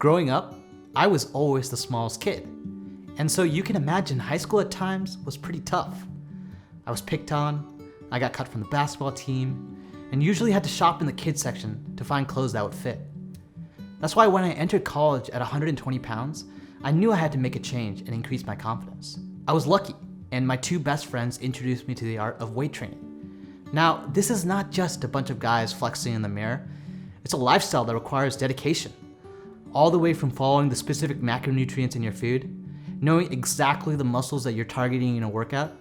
Growing up, I was always the smallest kid. And so you can imagine high school at times was pretty tough. I was picked on, I got cut from the basketball team, and usually had to shop in the kids section to find clothes that would fit. That's why when I entered college at 120 pounds, I knew I had to make a change and increase my confidence. I was lucky, and my two best friends introduced me to the art of weight training. Now, this is not just a bunch of guys flexing in the mirror. It's a lifestyle that requires dedication. All the way from following the specific macronutrients in your food, knowing exactly the muscles that you're targeting in a workout,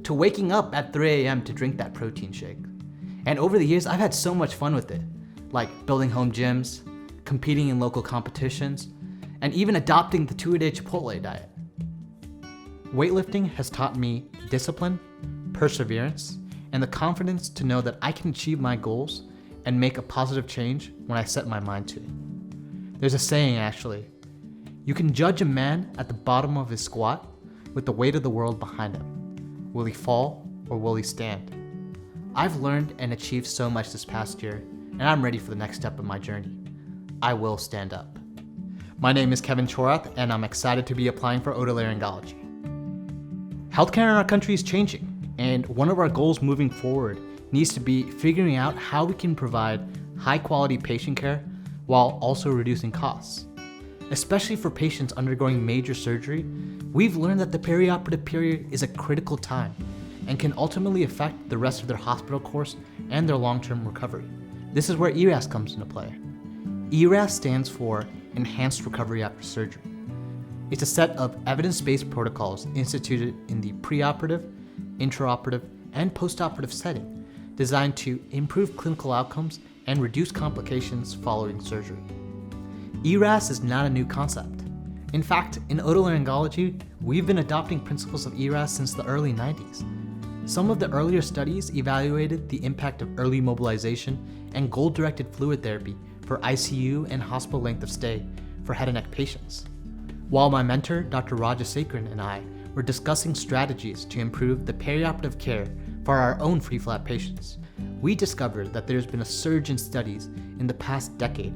to waking up at 3 a.m. to drink that protein shake. And over the years, I've had so much fun with it, like building home gyms, competing in local competitions, and even adopting the 2-a-day Chipotle diet. Weightlifting has taught me discipline, perseverance, and the confidence to know that I can achieve my goals and make a positive change when I set my mind to it. There's a saying actually, you can judge a man at the bottom of his squat with the weight of the world behind him. Will he fall or will he stand? I've learned and achieved so much this past year, and I'm ready for the next step of my journey. I will stand up. My name is Kevin Chorath, and I'm excited to be applying for otolaryngology. Healthcare in our country is changing, and one of our goals moving forward needs to be figuring out how we can provide high-quality patient care while also reducing costs. Especially for patients undergoing major surgery, we've learned that the perioperative period is a critical time and can ultimately affect the rest of their hospital course and their long-term recovery. This is where ERAS comes into play. ERAS stands for Enhanced Recovery After Surgery. It's a set of evidence-based protocols instituted in the preoperative, intraoperative, and postoperative setting designed to improve clinical outcomes and reduce complications following surgery. ERAS is not a new concept. In fact, in otolaryngology, we've been adopting principles of ERAS since the early 90s. Some of the earlier studies evaluated the impact of early mobilization and goal-directed fluid therapy for ICU and hospital length of stay for head and neck patients. While my mentor, Dr. Rajasekharan, and I were discussing strategies to improve the perioperative care for our own free-flat patients, we discovered that there's been a surge in studies in the past decade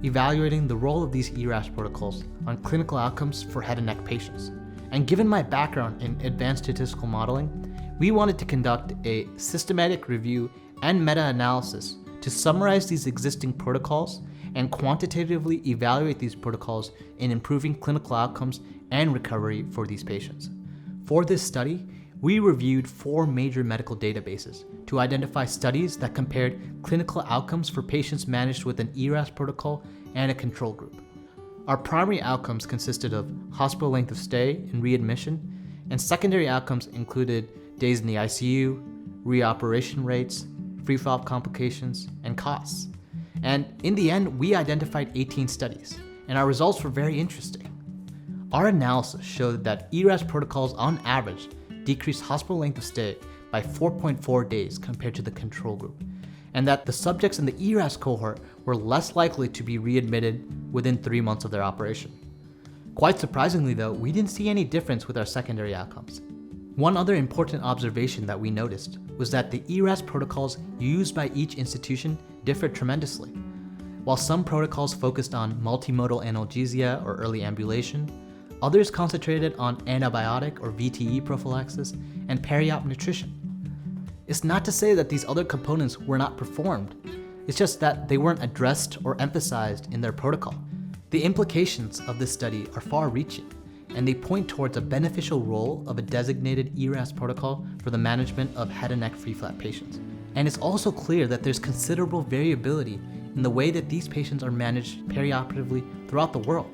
evaluating the role of these ERAS protocols on clinical outcomes for head and neck patients. And given my background in advanced statistical modeling, we wanted to conduct a systematic review and meta-analysis to summarize these existing protocols and quantitatively evaluate these protocols in improving clinical outcomes and recovery for these patients. For this study, we reviewed 4 major medical databases to identify studies that compared clinical outcomes for patients managed with an ERAS protocol and a control group. Our primary outcomes consisted of hospital length of stay and readmission, and secondary outcomes included days in the ICU, reoperation rates, free-fall complications, and costs. And in the end, we identified 18 studies, and our results were very interesting. Our analysis showed that ERAS protocols on average decreased hospital length of stay by 4.4 days compared to the control group, and that the subjects in the ERAS cohort were less likely to be readmitted within 3 months of their operation. Quite surprisingly though, we didn't see any difference with our secondary outcomes. One other important observation that we noticed was that the ERAS protocols used by each institution differed tremendously. While some protocols focused on multimodal analgesia or early ambulation, others concentrated on antibiotic or VTE prophylaxis and peri-op nutrition. It's not to say that these other components were not performed, it's just that they weren't addressed or emphasized in their protocol. The implications of this study are far-reaching, and they point towards a beneficial role of a designated ERAS protocol for the management of head and neck free-flat patients. And it's also clear that there's considerable variability in the way that these patients are managed perioperatively throughout the world.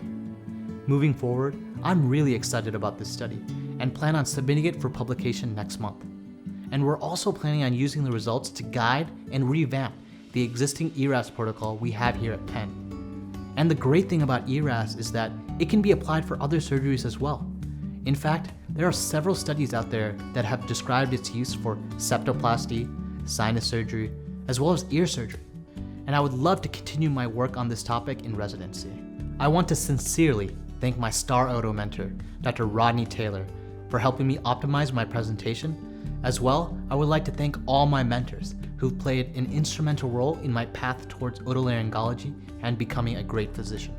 Moving forward, I'm really excited about this study and plan on submitting it for publication next month. And we're also planning on using the results to guide and revamp the existing ERAS protocol we have here at Penn. And the great thing about ERAS is that it can be applied for other surgeries as well. In fact, there are several studies out there that have described its use for septoplasty, sinus surgery, as well as ear surgery. And I would love to continue my work on this topic in residency. I want to sincerely thank my STAR OTO mentor, Dr. Rodney Taylor, for helping me optimize my presentation. As well, I would like to thank all my mentors who've played an instrumental role in my path towards otolaryngology and becoming a great physician.